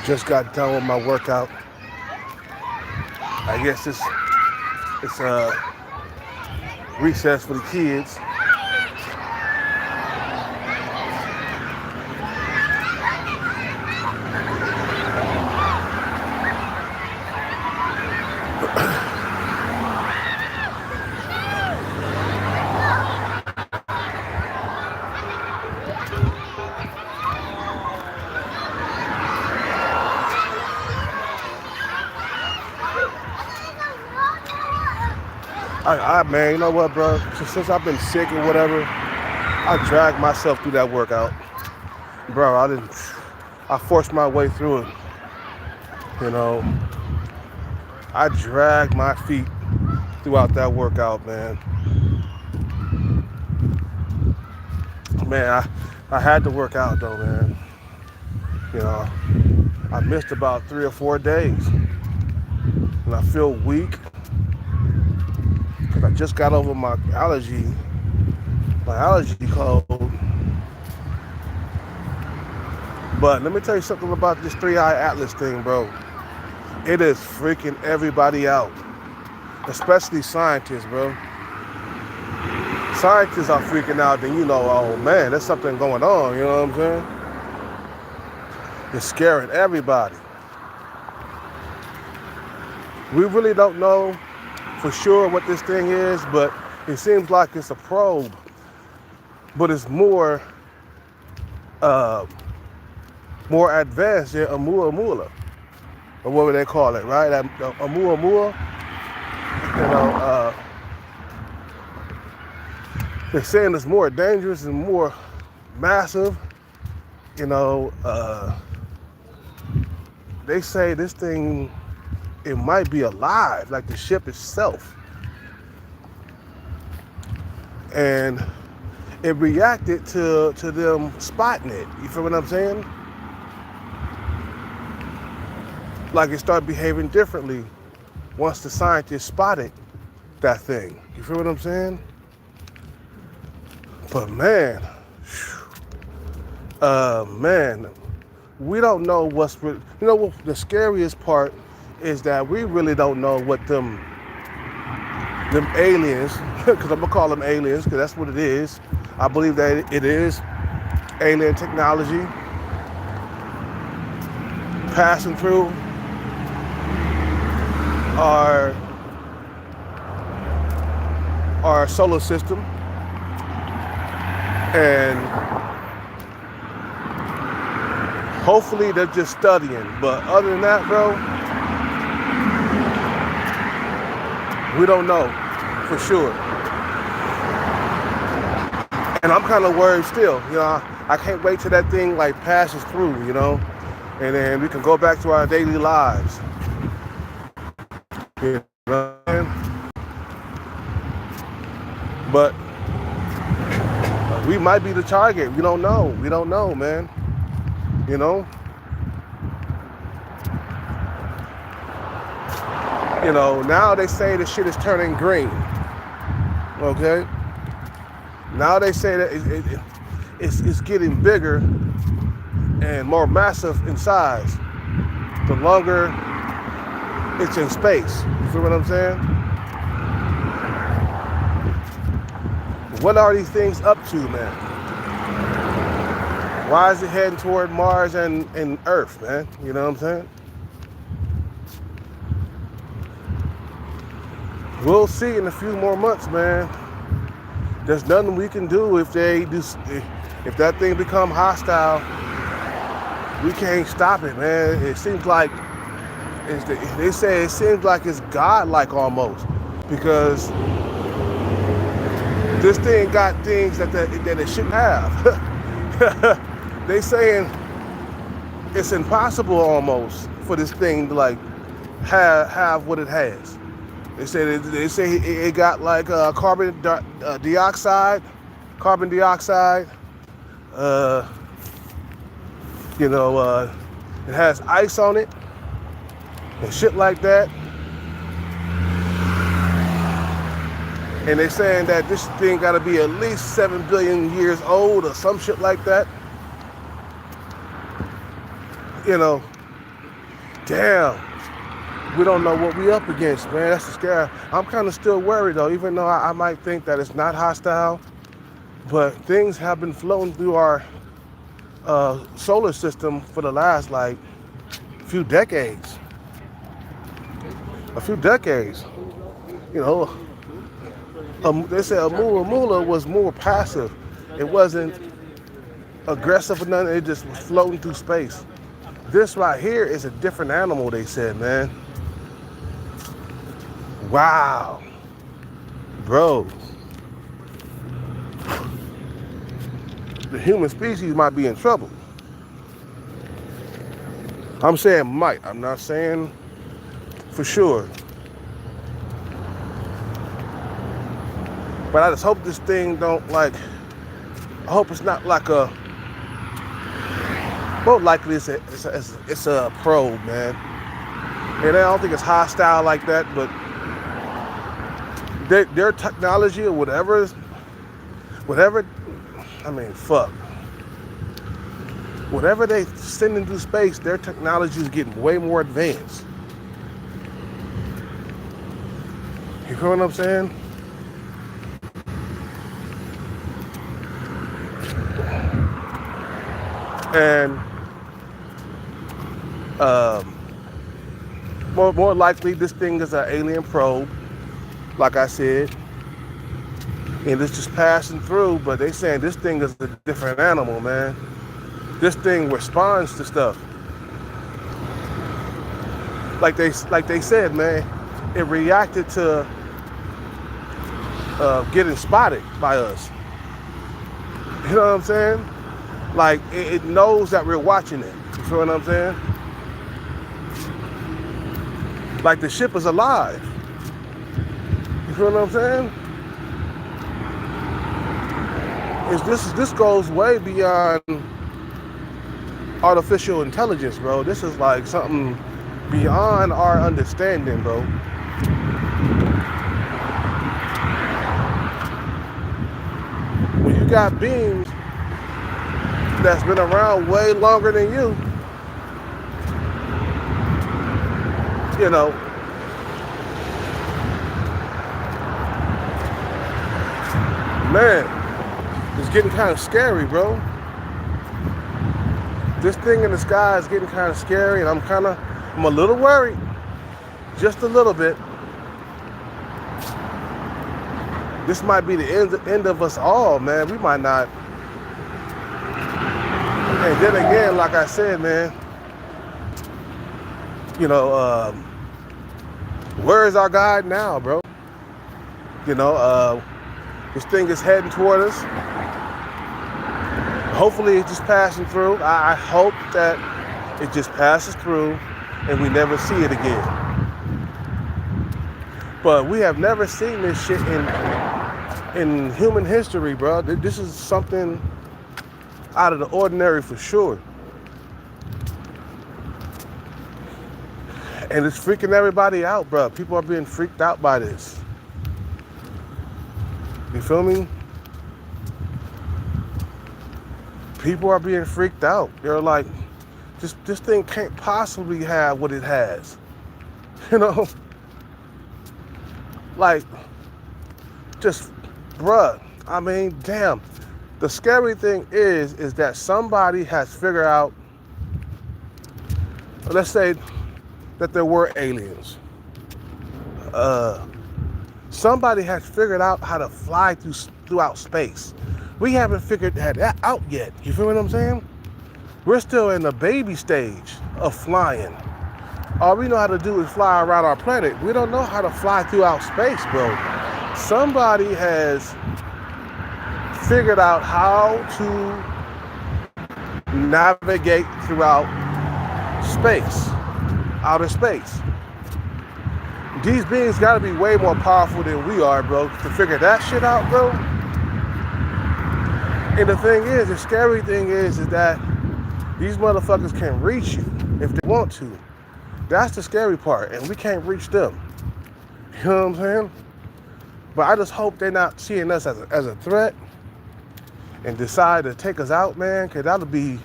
Just got done with my workout. I guess it's recess for the kids. Man, you know what, bro? Since I've been sick or whatever, I dragged myself through that workout, bro. I forced my way through it. You know, I dragged my feet throughout that workout, man. Man, I had to work out though, man. You know, I missed about 3 or 4 days, and I feel weak because I just got over my allergy cold. But let me tell you something about this 3-eye atlas thing, bro. It is freaking everybody out, especially scientists, bro. Scientists are freaking out, then you know, oh man, there's something going on, you know what I'm saying? It's scaring everybody. We really don't know for sure what this thing is, but it seems like it's a probe, but it's more advanced than Oumuamua, or what would they call it, right? Oumuamua, you know, they're saying it's more dangerous and more massive, you know. They say this thing, it might be alive, like the ship itself. And it reacted to them spotting it. You feel what I'm saying? Like it started behaving differently once the scientists spotted that thing. You feel what I'm saying? But man, man, we don't know what's, you know what the scariest part is, that we really don't know what them aliens, because I'm gonna call them aliens, because that's what it is. I believe that it is alien technology passing through our solar system, and hopefully they're just studying. But other than that, bro, we don't know for sure. And I'm kind of worried still. You know, I can't wait till that thing like passes through, you know, and then we can go back to our daily lives. You know what I'm saying? But we might be the target. We don't know. We don't know, man. You know? You know, now they say the shit is turning green. Okay? Now they say that it's getting bigger and more massive in size the longer it's in space. You feel what I'm saying? What are these things up to, man? Why is it heading toward Mars and Earth, man? You know what I'm saying? We'll see in a few more months, man. There's nothing we can do if that thing become hostile. We can't stop it, man. It seems like they say it seems like it's godlike almost, because this thing got things that it shouldn't have. They saying it's impossible almost for this thing to like have what it has. They say it got like carbon dioxide. You know, it has ice on it and shit like that. And they're saying that this thing got to be at least 7 billion years old or some shit like that. You know, damn, we don't know what we up against, man. That's the scare. I'm kind of still worried though, even though I might think that it's not hostile, but things have been floating through our solar system for the last like few decades. A few decades. You know, they said Oumuamua was more passive. It wasn't aggressive or nothing. It just was floating through space. This right here is a different animal, they said, man. Wow. Bro. The human species might be in trouble. I'm saying might. I'm not saying for sure. But I just hope this thing don't like, I hope it's not like a, more likely it's a probe, man. And I don't think it's hostile like that, but their technology or whatever, I mean, fuck. Whatever they send into space, their technology is getting way more advanced. You feel what I'm saying? And more likely this thing is an alien probe, like I said, and it's just passing through, but they saying this thing is a different animal, man. This thing responds to stuff. Like they said, man, it reacted to getting spotted by us. You know what I'm saying? Like, it knows that we're watching it. You feel what I'm saying? Like the ship is alive. You feel what I'm saying? This goes way beyond artificial intelligence, bro. This is like something beyond our understanding, bro. When you got beings that's been around way longer than you know, man, it's getting kind of scary, bro. This thing in the sky is getting kind of scary, and I'm a little worried, just a little bit. This might be the end of us all, man. We might not. And then again, like I said, man, you know, where is our God now, bro? You know, this thing is heading toward us. Hopefully it's just passing through. I hope that it just passes through and we never see it again. But we have never seen this shit in human history, bro. This is something out of the ordinary for sure. And it's freaking everybody out, bro. People are being freaked out by this. You feel me? People are being freaked out. They're like, this thing can't possibly have what it has. You know? Like, just, bruh, I mean, damn. The scary thing is that somebody has figured out, let's say that there were aliens. Somebody has figured out how to fly throughout space. We haven't figured that out yet. You feel what I'm saying? We're still in the baby stage of flying. All we know how to do is fly around our planet. We don't know how to fly throughout space, bro. Somebody has figured out how to navigate throughout space, outer space. These beings gotta be way more powerful than we are, bro, to figure that shit out, bro. And the thing is, the scary thing is that these motherfuckers can reach you if they want to. That's the scary part, and we can't reach them. You know what I'm saying? But I just hope they're not seeing us as a threat and decide to take us out, man, because that'll be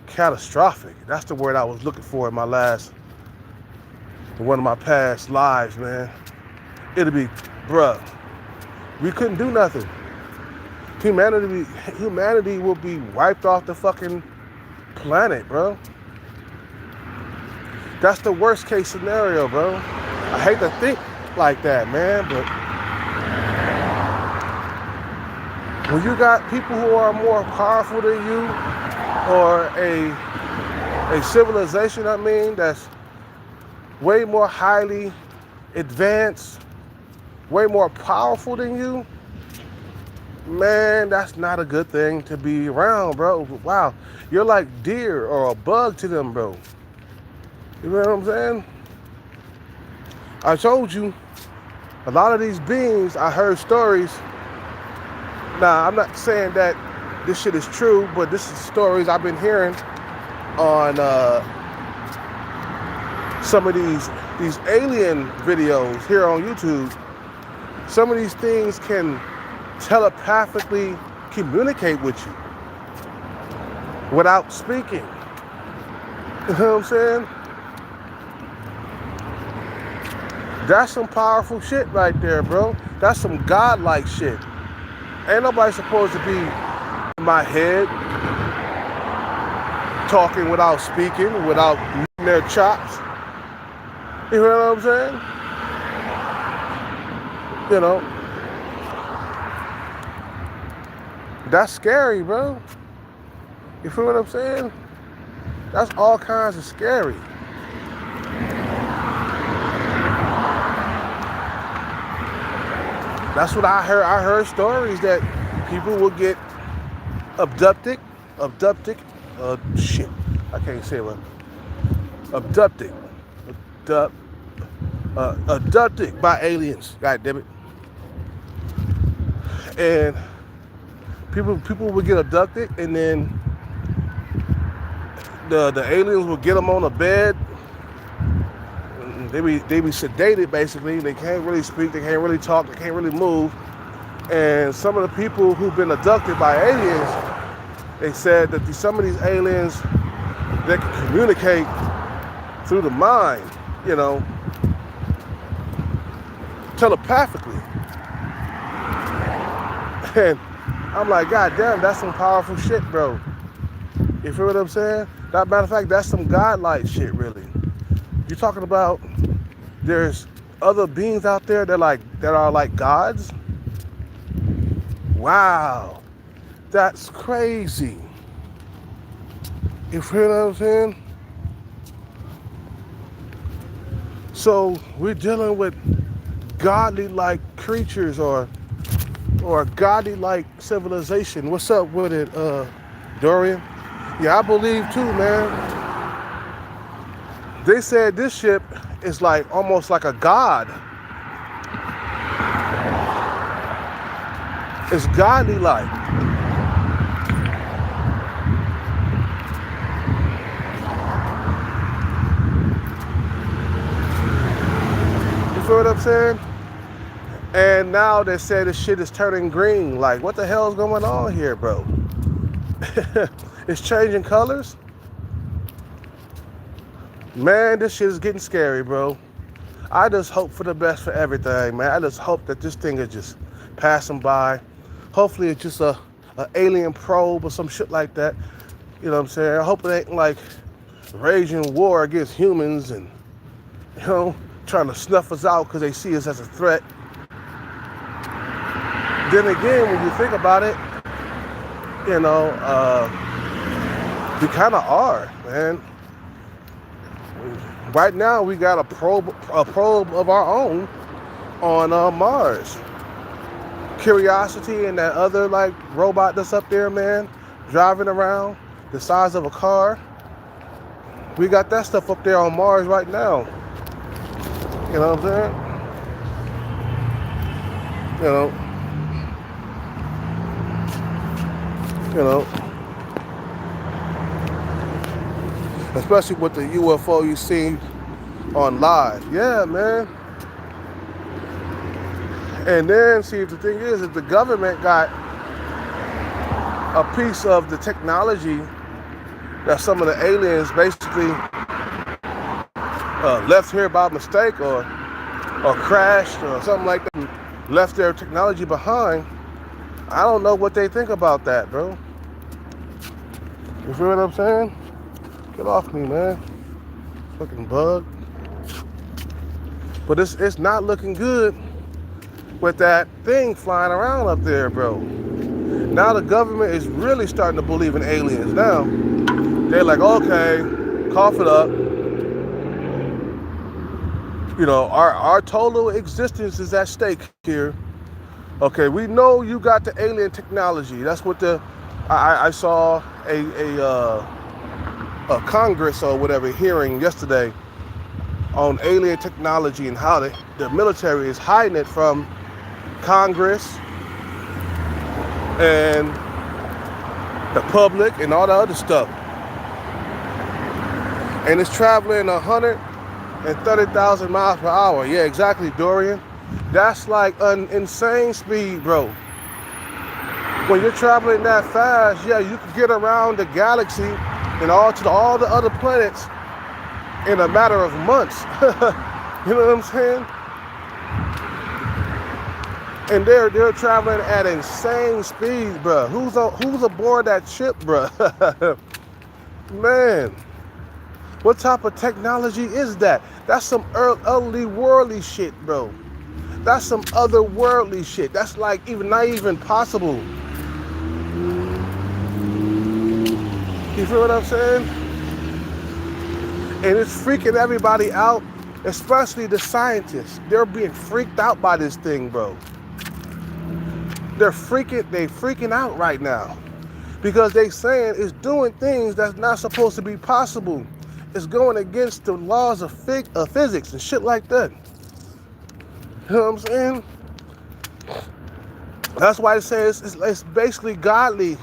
catastrophic. That's the word I was looking for in my last in one of my past lives, man, it'll be, bruh, we couldn't do nothing. Humanity will be wiped off the fucking planet, bro. That's the worst case scenario, bro. I hate to think like that, man, but when you got people who are more powerful than you, or a civilization, I mean, that's way more highly advanced, way more powerful than you, man, that's not a good thing to be around, bro. Wow, you're like deer or a bug to them, bro. You know what I'm saying? I told you, a lot of these beings, I heard stories. Now, I'm not saying that this shit is true, but this is stories I've been hearing on some of these alien videos here on YouTube. Some of these things can telepathically communicate with you without speaking. You know what I'm saying? That's some powerful shit right there, bro. That's some godlike shit. Ain't nobody supposed to be in my head talking without speaking, without moving their chops. You know what I'm saying? You know, that's scary, bro. You feel what I'm saying? That's all kinds of scary. That's what I heard. I heard stories that people will get abducted. Shit, I can't say what. Abducted by aliens. God damn it. And people would get abducted, and then the aliens will get them on a bed. They be sedated, basically. They can't really speak, they can't really talk, they can't really move. And some of the people who've been abducted by aliens, they said that some of these aliens, they can communicate through the mind, you know, telepathically. And I'm like, God damn, that's some powerful shit, bro. You feel what I'm saying? Matter of fact, that's some godlike shit, really. You're talking about there's other beings out there that are like gods? Wow. That's crazy. You feel what I'm saying? So we're dealing with godly-like creatures or godly-like civilization. What's up with it, Dorian? Yeah, I believe too, man. They said this ship is like almost like a god. It's godly-like. You feel what I'm saying? And now they say this shit is turning green. Like, what the hell is going on here, bro? It's changing colors? Man, this shit is getting scary, bro. I just hope for the best for everything, man. I just hope that this thing is just passing by. Hopefully it's just a alien probe or some shit like that. You know what I'm saying? I hope it ain't like raging war against humans and, you know, trying to snuff us out because they see us as a threat. Then again, when you think about it, you know, we kind of are, man. Right now, we got a probe of our own on Mars. Curiosity and that other like robot that's up there, man, driving around the size of a car. We got that stuff up there on Mars right now. You know what I'm saying? You know. Especially with the UFO you see on live. Yeah, man. And then, see, if the thing is, if the government got a piece of the technology that some of the aliens basically left here by mistake or crashed or something like that and left their technology behind, I don't know what they think about that, bro. You feel what I'm saying? Get off me, man. Fucking bug. But it's not looking good with that thing flying around up there, bro. Now the government is really starting to believe in aliens now. They're like, okay, cough it up. You know, our total existence is at stake here. Okay, we know you got the alien technology. That's what I saw a Congress or whatever hearing yesterday on alien technology and how the military is hiding it from Congress and the public and all the other stuff. And it's traveling 130,000 miles per hour. Yeah, exactly, Dorian. That's like an insane speed, bro. When you're traveling that fast, yeah, you can get around the galaxy and all the other planets in a matter of months. You know what I'm saying? And they're traveling at insane speed, bro. Who's aboard that ship, bro? Man, what type of technology is that? That's some early worldly shit, bro. That's some otherworldly shit. That's like not even possible. You feel what I'm saying? And it's freaking everybody out, especially the scientists. They're being freaked out by this thing, bro. They freaking out right now because they saying it's doing things that's not supposed to be possible. It's going against the laws of physics and shit like that. You know what I'm saying? That's why they say it's basically godly,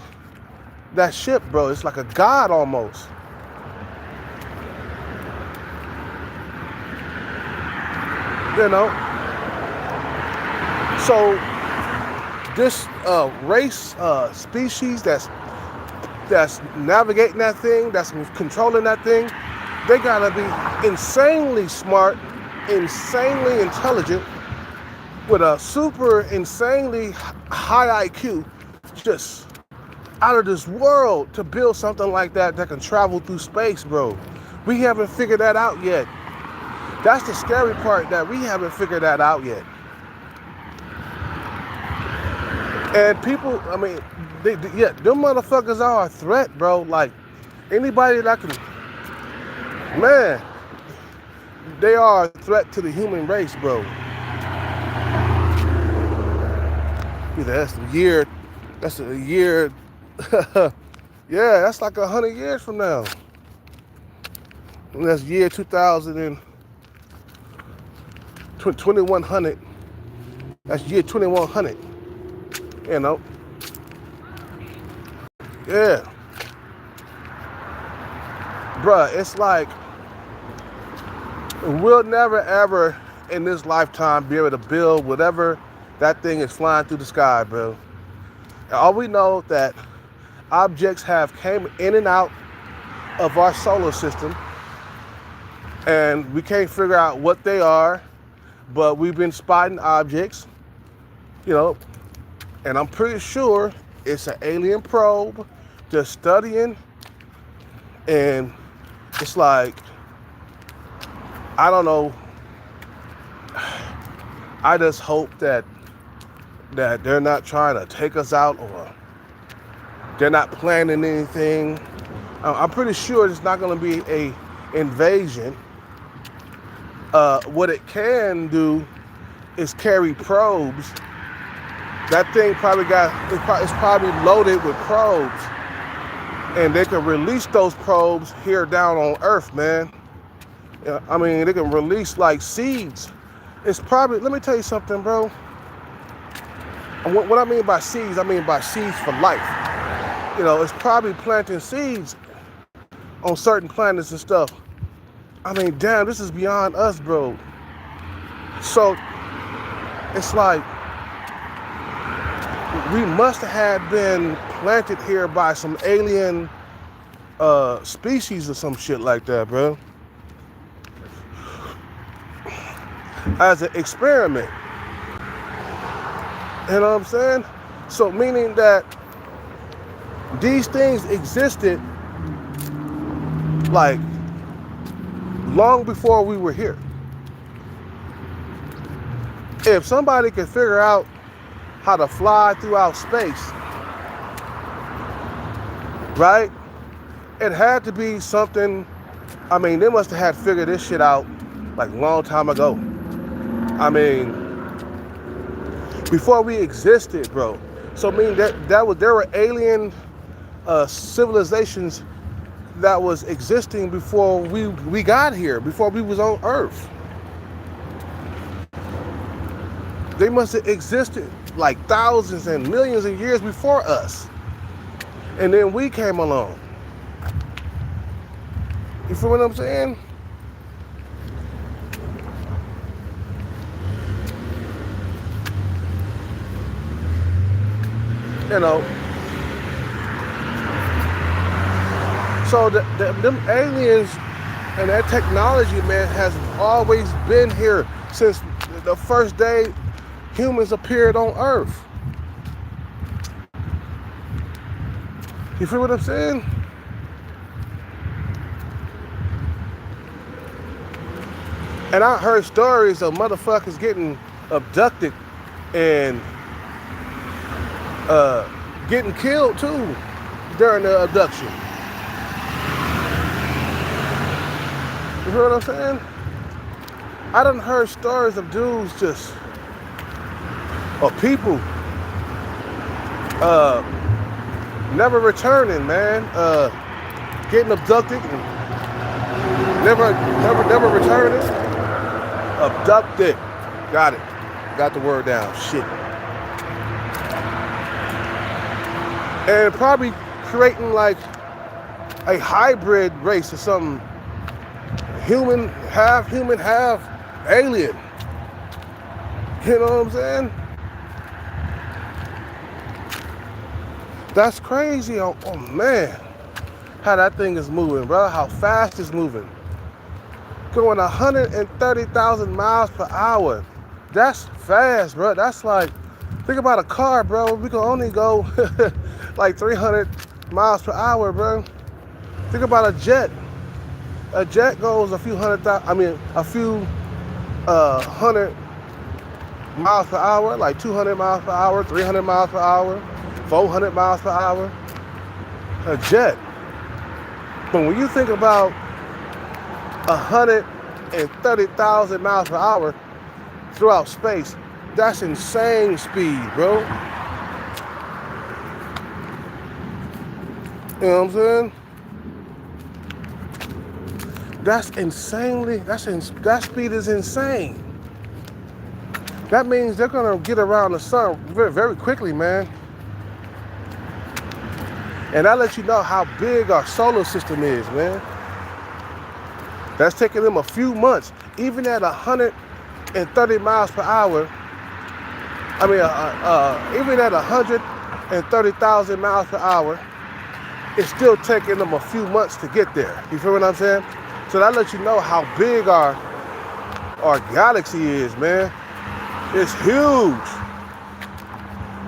that ship, bro. It's like a god almost. You know? So this race, species that's navigating that thing, that's controlling that thing, they gotta be insanely smart, insanely intelligent, with a super insanely high IQ, just out of this world to build something like that can travel through space, bro. We haven't figured that out yet. That's the scary part, that we haven't figured that out yet. And people, I mean, them motherfuckers are a threat, bro. Like, anybody that can, man, they are a threat to the human race, bro. Yeah, that's a year, yeah, that's like 100 years from now. And that's year 2100. That's year 2100. You know? Yeah. Bruh, it's like we'll never ever in this lifetime be able to build whatever that thing is flying through the sky, bro. And all we know that objects have came in and out of our solar system, and we can't figure out what they are, but we've been spotting objects, you know, and I'm pretty sure it's an alien probe just studying, and it's like, I don't know, I just hope that they're not trying to take us out, or they're not planning anything. I'm pretty sure it's not going to be a invasion. What it can do is carry probes. That thing it's probably loaded with probes, and they can release those probes here down on Earth, man. I mean, they can release like seeds. It's probably, let me tell you something, bro. What I mean by seeds for life. You know, it's probably planting seeds on certain planets and stuff. I mean, damn, this is beyond us, bro. So it's like we must have been planted here by some alien species or some shit like that, bro. as an experiment. You know what I'm saying? So meaning that these things existed like long before we were here. If somebody could figure out how to fly throughout space, right? It had to be something, I mean, they must have had figured this shit out like a long time ago. I mean, before we existed, bro. So I mean there were alien civilizations that was existing before we got here, before we was on Earth. They must have existed like thousands and millions of years before us. And then we came along. You feel what I'm saying? You know. So them aliens and that technology, man, has always been here since the first day humans appeared on Earth. You feel what I'm saying? And I heard stories of motherfuckers getting abducted and getting killed too during the abduction. You hear what I'm saying? I done heard stories of dudes just, or people, never returning, man. Getting abducted and never returning. Abducted. Got it. Got the word down. Shit. And probably creating like a hybrid race or something. Human, half alien. You know what I'm saying? That's crazy. Oh man. How that thing is moving, bro. How fast it's moving. Going 130,000 miles per hour. That's fast, bro. That's like, think about a car, bro. We can only go like 300 miles per hour, bro. Think about a jet. A jet goes a few hundred miles per hour, like 200 miles per hour, 300 miles per hour, 400 miles per hour. A jet. But when you think about 130,000 miles per hour throughout space, that's insane speed, bro. You know what I'm saying? That speed is insane. That means they're gonna get around the sun very, very quickly, man. And that lets you know how big our solar system is, man. That's taking them a few months, even at 130 miles per hour. Even at 130,000 miles per hour, it's still taking them a few months to get there. You feel what I'm saying? So that lets you know how big our galaxy is, man. It's huge.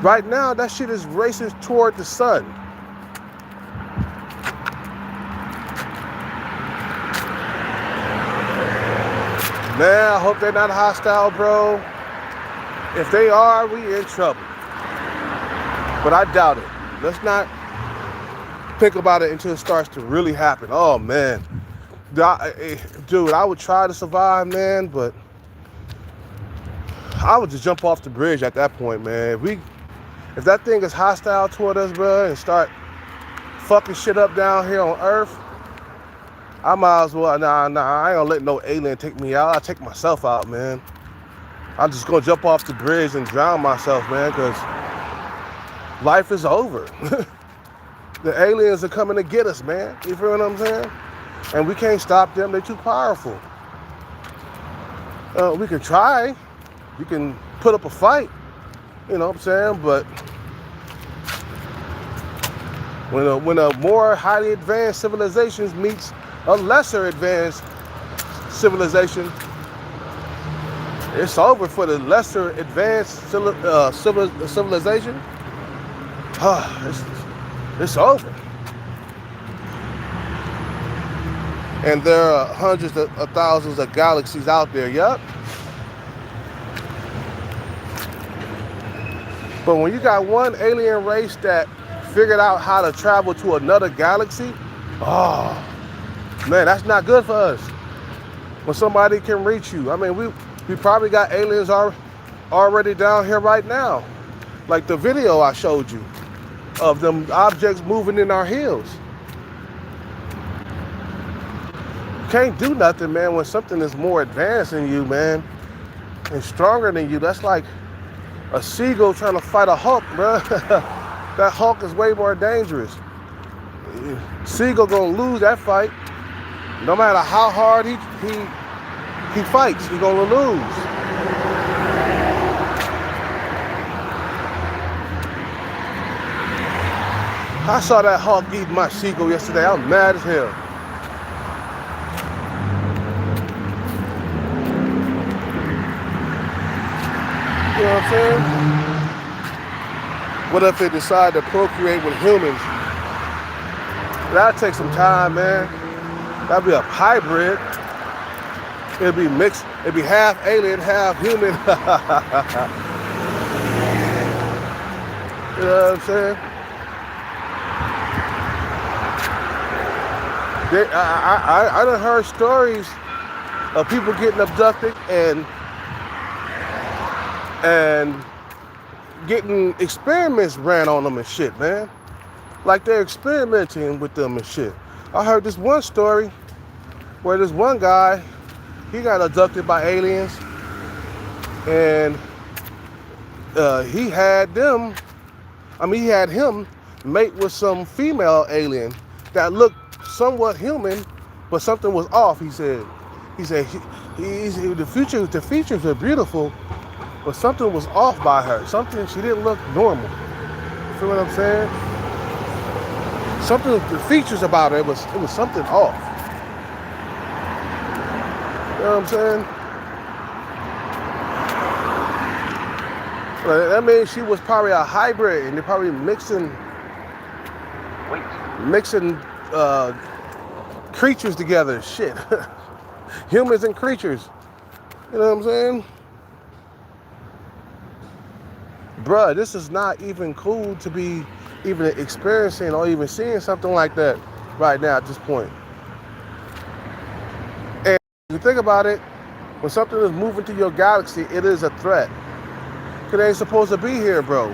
Right now, that shit is racing toward the sun. Man, I hope they're not hostile, bro. If they are, we in trouble. But I doubt it. Let's not think about it until it starts to really happen. Oh, man. Dude, I would try to survive, man, but I would just jump off the bridge at that point, man. If that thing is hostile toward us, bro, and start fucking shit up down here on Earth, I might as well, I ain't gonna let no alien take me out. I'll take myself out, man. I'm just gonna jump off the bridge and drown myself, man, because life is over. The aliens are coming to get us, man. You feel what I'm saying? And we can't stop them. They're too powerful. We can try. You can put up a fight. You know what I'm saying? But when a more highly advanced civilization meets a lesser advanced civilization, It's over for the lesser advanced civilization. It's over. And there are hundreds of thousands of galaxies out there, yup. But when you got one alien race that figured out how to travel to another galaxy, oh, man, that's not good for us. When somebody can reach you. I mean, we probably got aliens already down here right now. Like the video I showed you of them objects moving in our hills. Can't do nothing, man, when something is more advanced than you, man, and stronger than you. That's like a seagull trying to fight a hawk, bro. That hawk is way more dangerous. Seagull gonna lose that fight. No matter how hard he fights, he's gonna lose. I saw that hawk eat my seagull yesterday. I'm mad as hell. You know what I'm saying? What if they decide to procreate with humans? That'll take some time, man. That'll be a hybrid. It'll be mixed. It'll be half alien, half human. You know what I'm saying? I done heard stories of people getting abducted and getting experiments ran on them and shit, man. Like they're experimenting with them and shit. I heard this one story where this one guy, he got abducted by aliens, and he had him mate with some female alien that looked somewhat human, but something was off. He said the features are beautiful, but something was off by her. Something, she didn't look normal. You feel what I'm saying? The features about her, it was something off. You know what I'm saying? Well, that means she was probably a hybrid, and they're probably mixing creatures together. Shit. Humans and creatures. You know what I'm saying? Bruh, this is not even cool to be even experiencing or even seeing something like that right now at this point. And if you think about it, when something is moving to your galaxy, it is a threat. Because they ain't supposed to be here, bro.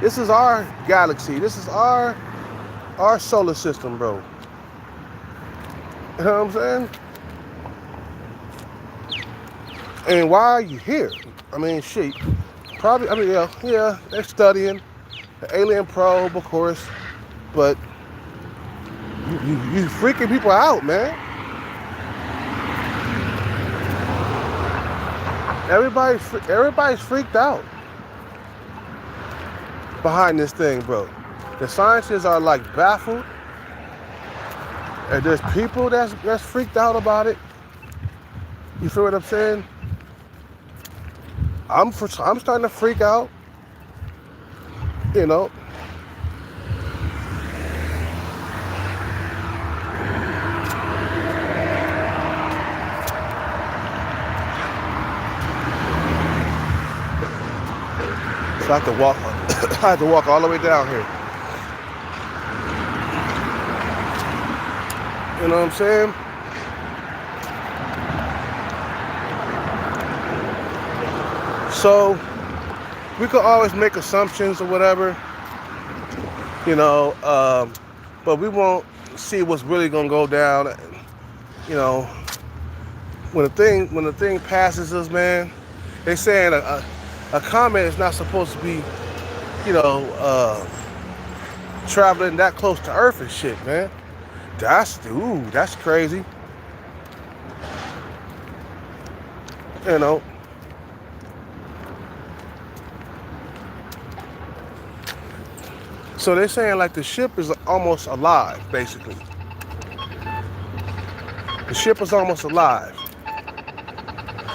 This is our galaxy. This is our solar system, bro. You know what I'm saying? And why are you here? I mean, shit. Probably, I mean, yeah, they're studying the alien probe, of course, but you freaking people out, man. Everybody's freaked out behind this thing, bro. The scientists are like baffled, and there's people that's freaked out about it. You feel what I'm saying? I'm starting to freak out, you know. So I have to walk all the way down here. You know what I'm saying? So we could always make assumptions or whatever, you know, but we won't see what's really gonna go down. You know, when the thing passes us, man, they saying a comet is not supposed to be, you know, traveling that close to Earth and shit, man. That's crazy. You know. So they're saying like the ship is almost alive, basically. The ship is almost alive.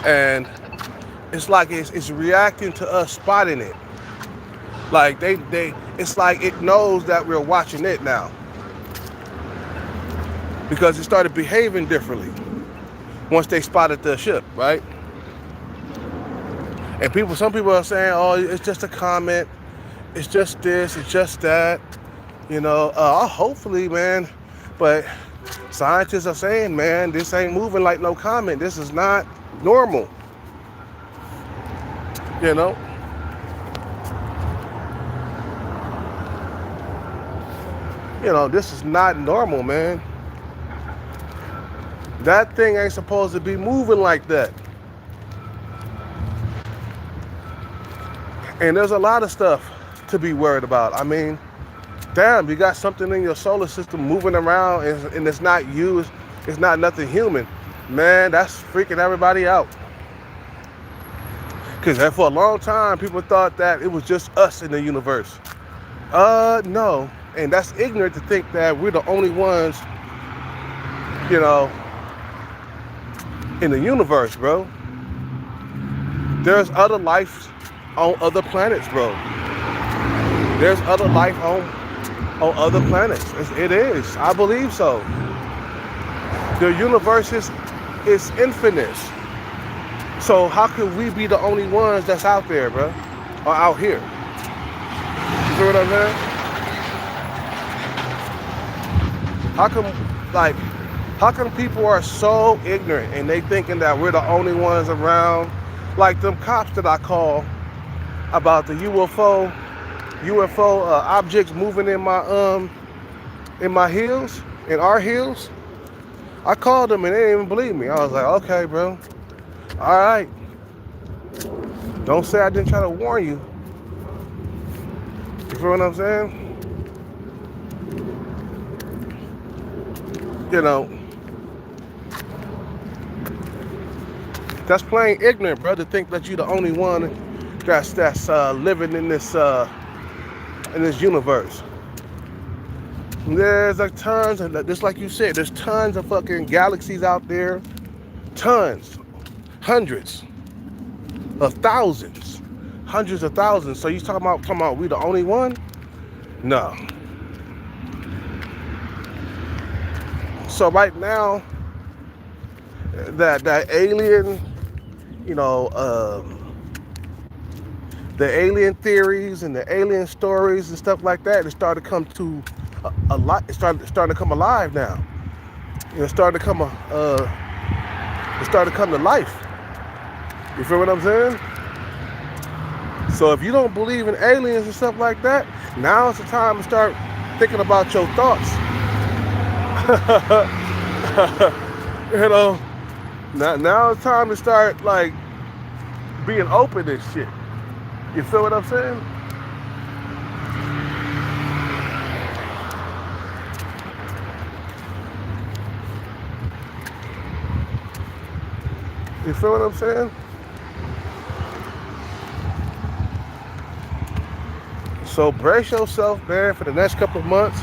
And It's like it's reacting to us spotting it. Like it's like it knows that we're watching it now because it started behaving differently once they spotted the ship, right? And some people are saying, "Oh, it's just a comment. It's just this. It's just that." Hopefully, man. But scientists are saying, man, this ain't moving like no comet. This is not normal. You know. This is not normal, man. That thing ain't supposed to be moving like that. And there's a lot of stuff to be worried about. I mean, damn, you got something in your solar system moving around and it's not you, it's not nothing human. Man, that's freaking everybody out. Because for a long time, people thought that it was just us in the universe. No. And that's ignorant to think that we're the only ones, in the universe, bro. There's other life on other planets, bro. There's other life on other planets. It is. I believe so. The universe is infinite. So how could we be the only ones that's out there, bro? Or out here? You see what I'm saying? How come people are so ignorant and they thinking that we're the only ones around? Like them cops that I call about the UFO objects moving in my heels, in our heels. I called them and they didn't even believe me. I was like, okay, bro. All right. Don't say I didn't try to warn you. You feel what I'm saying? That's plain ignorant, bro, to think that you're the only one that's living in this universe. There's like tons of, just like you said, there's tons of fucking galaxies out there, tons, hundreds of thousands, hundreds of thousands. So you talking about we the only one? No. So right now, that alien, the alien theories and the alien stories and stuff like that, it started to come to a lot. It's starting to come alive now. It's starting to come to life. You feel what I'm saying? So if you don't believe in aliens and stuff like that, now it's the time to start thinking about your thoughts. Now it's time to start like being open and shit. You feel what I'm saying? You feel what I'm saying? So brace yourself, man, for the next couple of months.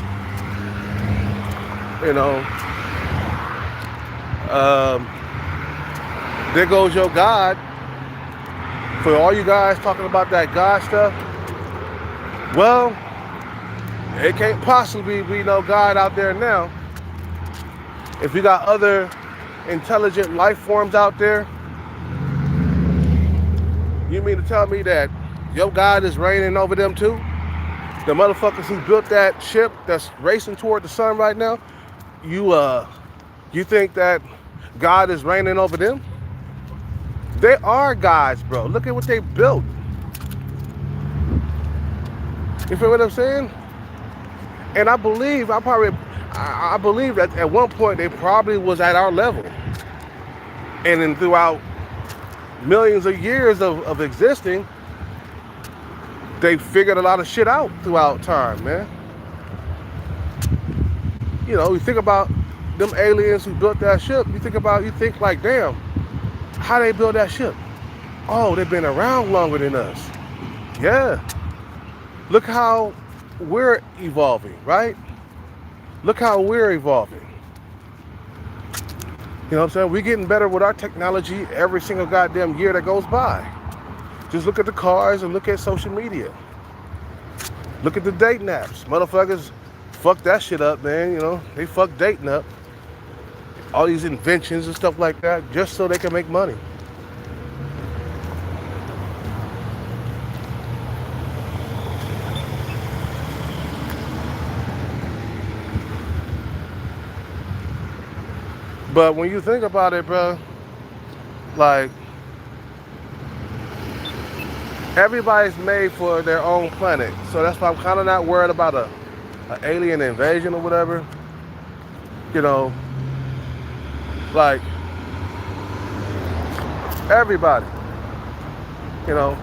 There goes your God. For all you guys talking about that God stuff, well, it can't possibly be no God out there now. If you got other intelligent life forms out there, you mean to tell me that your God is reigning over them too? The motherfuckers who built that ship that's racing toward the sun right now, you think that God is reigning over them? They are gods, bro. Look at what they built. You feel what I'm saying? And I believe that at one point they probably was at our level. And then throughout millions of years of existing, they figured a lot of shit out throughout time, man. You think about them aliens who built that ship, you think like, damn, how they built that ship? Oh, they've been around longer than us. Yeah. Look how we're evolving, right? Look how we're evolving. You know what I'm saying? We're getting better with our technology every single goddamn year that goes by. Just look at the cars and look at social media. Look at the dating apps. Motherfuckers fuck that shit up, man. You know, they fuck dating up. All these inventions and stuff like that just so they can make money. But when you think about it, bro, like, everybody's made for their own planet. So that's why I'm kind of not worried about a alien invasion or whatever. You know, like, everybody, you know,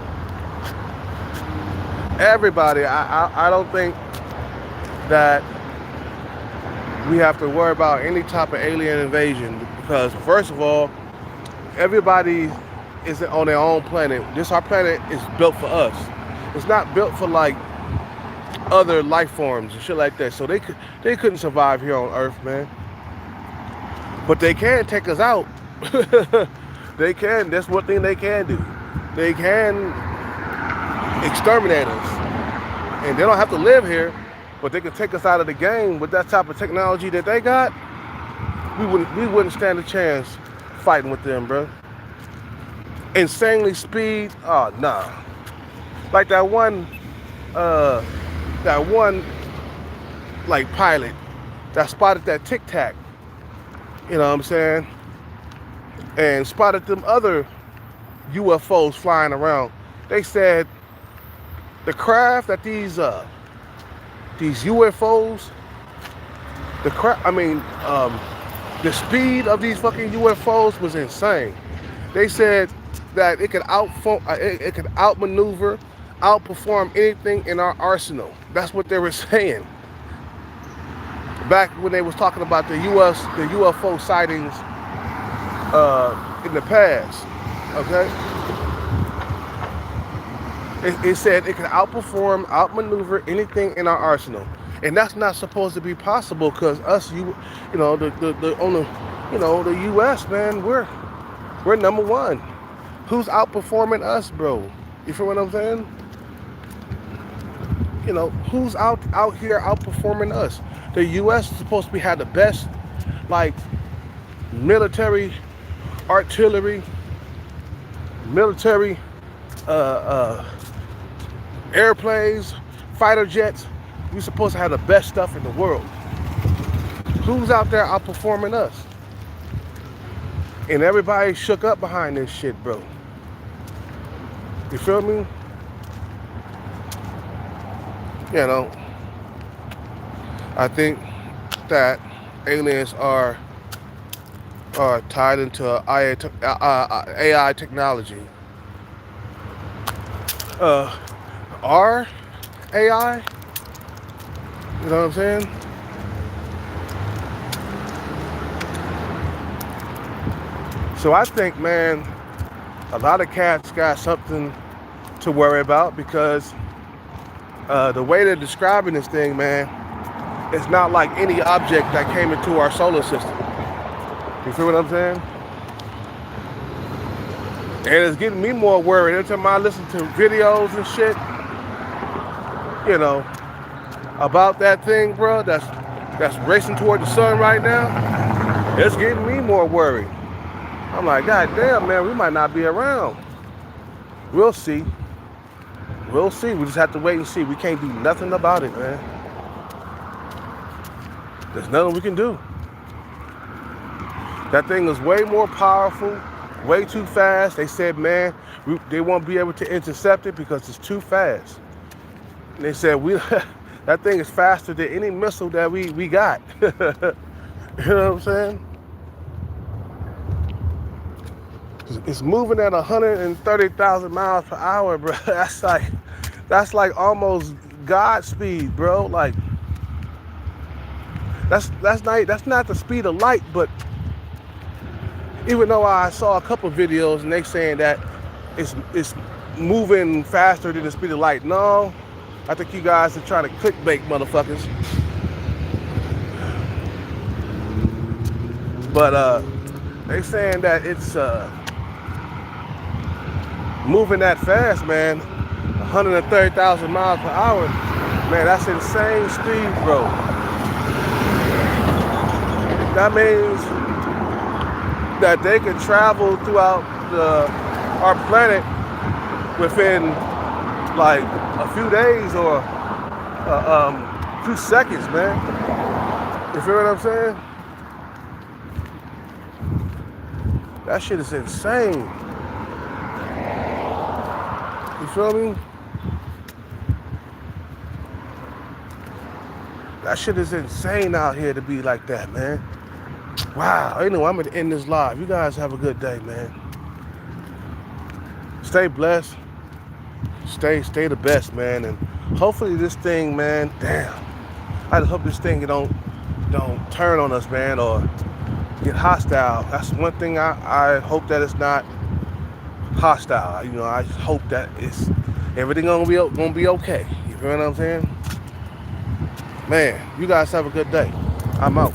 everybody. I don't think that we have to worry about any type of alien invasion because, first of all, everybody is on their own planet. Our planet is built for us. It's not built for like other life forms and shit like that. So they couldn't survive here on Earth, man. But they can take us out. They can. That's one thing they can do. They can exterminate us, and they don't have to live here. But they could take us out of the game with that type of technology that they got. We wouldn't stand a chance fighting with them, bro. Insanely speed, oh nah. Like that one like pilot that spotted that Tic Tac, you know what I'm saying? And spotted them other UFOs flying around. They said the craft that these UFOs, the speed of these fucking UFOs was insane. They said that it could outmaneuver, outperform anything in our arsenal. That's what they were saying back when they was talking about the UFO sightings in the past. Okay, it said it could outperform, outmaneuver anything in our arsenal, and that's not supposed to be possible because the U.S., man, we're number one. Who's outperforming us, bro? You feel what I'm saying? You know, who's out here outperforming us? The U.S. is supposed to have the best, like, military, artillery, military, airplanes, fighter jets. We're supposed to have the best stuff in the world. Who's out there outperforming us? And everybody shook up behind this shit, bro. You feel me? You know, I think that aliens are tied into AI technology. Our AI? You know what I'm saying? So I think, man, a lot of cats got something to worry about because the way they're describing this thing, man, it's not like any object that came into our solar system. You feel what I'm saying? And it's getting me more worried. Every time I listen to videos and shit, you know, about that thing, bro, that's racing toward the sun right now, it's getting me more worried. I'm like, God damn, man, we might not be around. We'll see. We'll see. We just have to wait and see. We can't do nothing about it, man. There's nothing we can do. That thing is way more powerful, way too fast. They said, man, they won't be able to intercept it because it's too fast. And they said, that thing is faster than any missile that we got. You know what I'm saying? It's moving at 130,000 miles per hour, bro. That's like almost God speed, bro. Like that's not the speed of light, but even though I saw a couple videos and they saying that it's moving faster than the speed of light. No, I think you guys are trying to clickbait, motherfuckers. But they saying that it's moving that fast, man, 130,000 miles per hour, man, that's insane speed, bro. That means that they can travel throughout our planet within like a few days or a few seconds, man. You feel what I'm saying? That shit is insane. You feel me? That shit is insane out here to be like that, man. Wow. Anyway, I'm going to end this live. You guys have a good day, man. Stay blessed. Stay the best, man. And hopefully this thing, man, damn. I just hope this thing don't turn on us, man, or get hostile. That's one thing I hope that it's not hostile. You know, I just hope that it's everything gonna be okay. You feel what I'm saying? Man, you guys have a good day. I'm out.